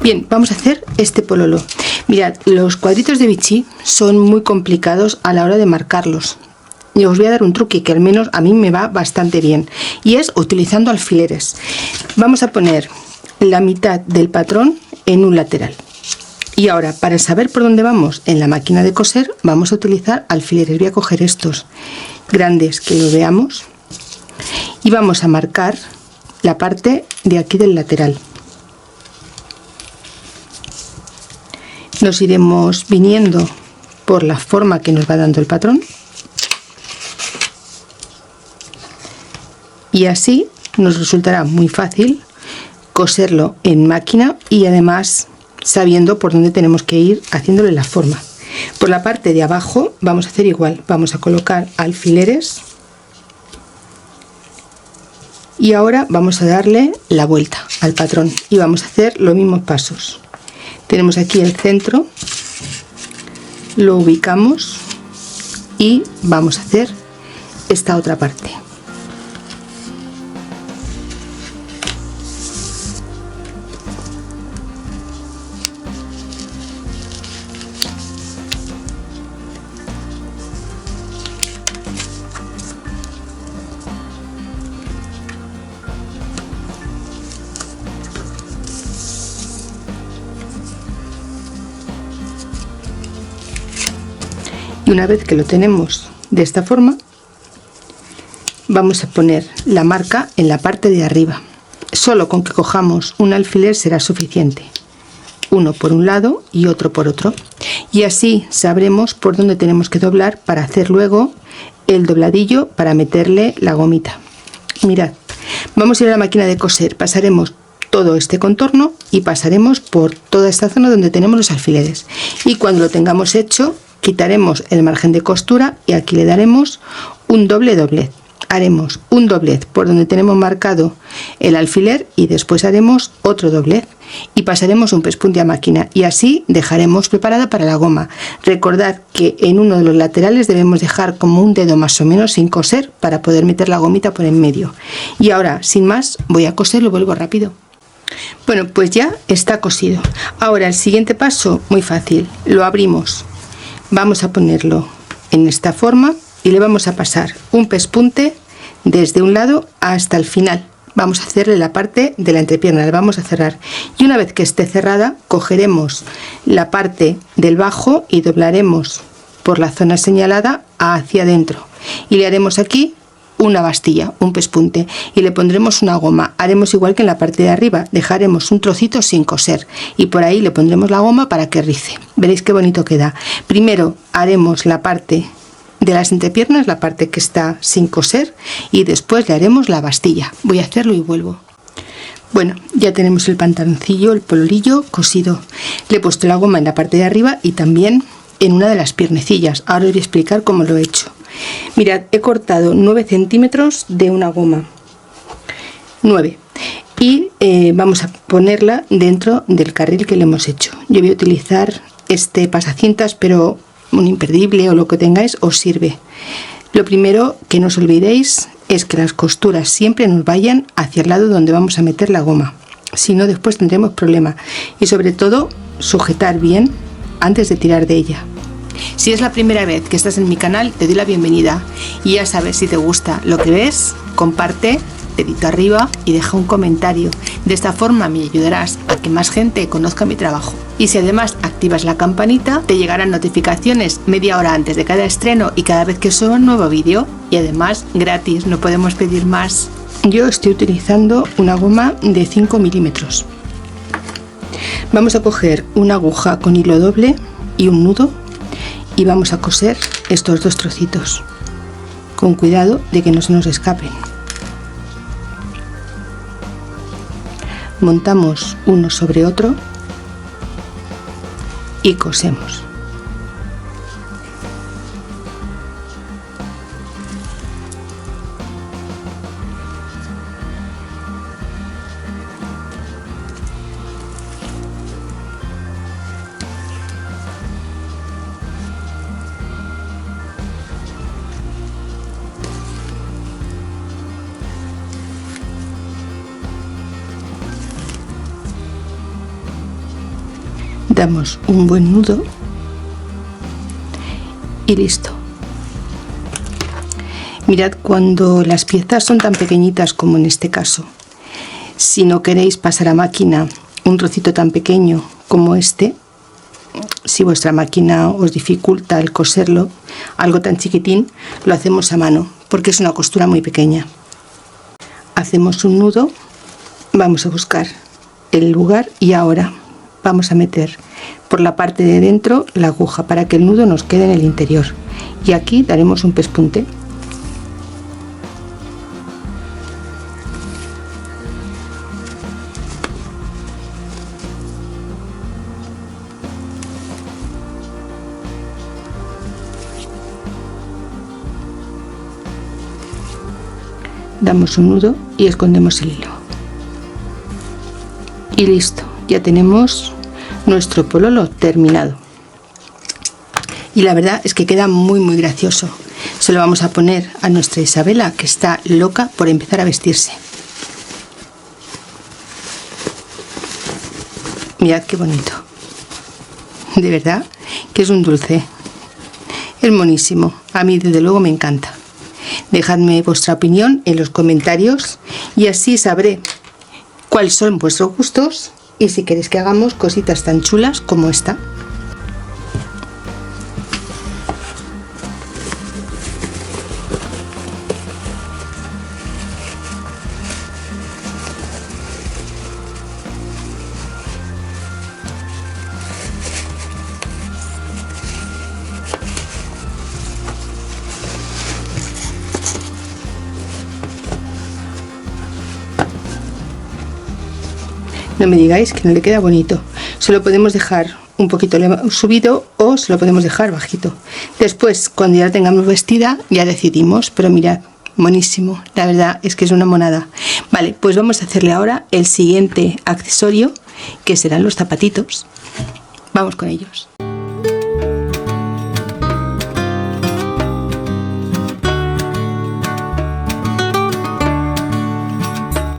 Bien, vamos a hacer este pololo. Mirad, los cuadritos de Vichy son muy complicados a la hora de marcarlos. Y os voy a dar un truque que al menos a mí me va bastante bien, y es utilizando alfileres. Vamos a poner la mitad del patrón en un lateral. Y ahora, para saber por dónde vamos en la máquina de coser, vamos a utilizar alfileres. Voy a coger estos grandes que lo veamos y vamos a marcar la parte de aquí del lateral. Nos iremos viniendo por la forma que nos va dando el patrón. Y así nos resultará muy fácil coserlo en máquina y además sabiendo por dónde tenemos que ir haciéndole la forma. Por la parte de abajo vamos a hacer igual, vamos a colocar alfileres y ahora vamos a darle la vuelta al patrón y vamos a hacer los mismos pasos. Tenemos aquí el centro, lo ubicamos y vamos a hacer esta otra parte. Y una vez que lo tenemos de esta forma, vamos a poner la marca en la parte de arriba. Solo con que cojamos un alfiler será suficiente, uno por un lado y otro por otro, y así sabremos por dónde tenemos que doblar para hacer luego el dobladillo para meterle la gomita. Mirad, vamos a ir a la máquina de coser, pasaremos todo este contorno y pasaremos por toda esta zona donde tenemos los alfileres, y cuando lo tengamos hecho quitaremos el margen de costura y aquí le daremos un doble doblez. Haremos un doblez por donde tenemos marcado el alfiler y después haremos otro doblez y pasaremos un pespunte a máquina y así dejaremos preparada para la goma. Recordad que en uno de los laterales debemos dejar como un dedo más o menos sin coser para poder meter la gomita por en medio. Y ahora, sin más, voy a coser, lo vuelvo rápido. Bueno, pues ya está cosido. Ahora el siguiente paso, muy fácil, lo abrimos. Vamos a ponerlo en esta forma y le vamos a pasar un pespunte desde un lado hasta el final. Vamos a hacerle la parte de la entrepierna, la vamos a cerrar y una vez que esté cerrada cogeremos la parte del bajo y doblaremos por la zona señalada hacia adentro y le haremos aquí una bastilla, un pespunte, y le pondremos una goma. Haremos igual que en la parte de arriba, dejaremos un trocito sin coser y por ahí le pondremos la goma para que rice. Veréis qué bonito queda. Primero haremos la parte de las entrepiernas, la parte que está sin coser, y después le haremos la bastilla. Voy a hacerlo y vuelvo. Bueno, ya tenemos el pantaloncillo, el polorillo cosido. Le he puesto la goma en la parte de arriba y también en una de las piernecillas. Ahora os voy a explicar cómo lo he hecho. Mirad, he cortado 9 centímetros de una goma, 9, y vamos a ponerla dentro del carril que le hemos hecho. Yo voy a utilizar este pasacintas, pero un imperdible o lo que tengáis os sirve. Lo primero que no os olvidéis es que las costuras siempre nos vayan hacia el lado donde vamos a meter la goma, si no después tendremos problema, y sobre todo sujetar bien antes de tirar de ella. Si es la primera vez que estás en mi canal, te doy la bienvenida y ya sabes, si te gusta lo que ves, comparte, dedito arriba y deja un comentario. De esta forma me ayudarás a que más gente conozca mi trabajo. Y si además activas la campanita, te llegarán notificaciones media hora antes de cada estreno y cada vez que suba un nuevo vídeo. Y además gratis, no podemos pedir más. Yo estoy utilizando una goma de 5 milímetros. Vamos a coger una aguja con hilo doble y un nudo y vamos a coser estos dos trocitos con cuidado de que no se nos escapen. Montamos uno sobre otro y cosemos. Damos un buen nudo y listo. Mirad, cuando las piezas son tan pequeñitas como en este caso, si no queréis pasar a máquina un trocito tan pequeño como este, si vuestra máquina os dificulta el coserlo, algo tan chiquitín, lo hacemos a mano, porque es una costura muy pequeña. Hacemos un nudo, vamos a buscar el lugar y ahora vamos a meter por la parte de dentro la aguja para que el nudo nos quede en el interior, y aquí daremos un pespunte. Damos un nudo y escondemos el hilo y listo, ya tenemos nuestro pololo terminado. Y la verdad es que queda muy gracioso. Se lo vamos a poner a nuestra Isabela, que está loca por empezar a vestirse. Mirad qué bonito, de verdad que es un dulce, es monísimo. A mí desde luego me encanta. Dejadme vuestra opinión en los comentarios y así sabré cuáles son vuestros gustos y si queréis que hagamos cositas tan chulas como esta. No me digáis que no le queda bonito. Se lo podemos dejar un poquito subido o se lo podemos dejar bajito. Después, cuando ya la tengamos vestida, ya decidimos. Pero mirad, buenísimo. La verdad es que es una monada. Vale, pues vamos a hacerle ahora el siguiente accesorio, que serán los zapatitos. Vamos con ellos.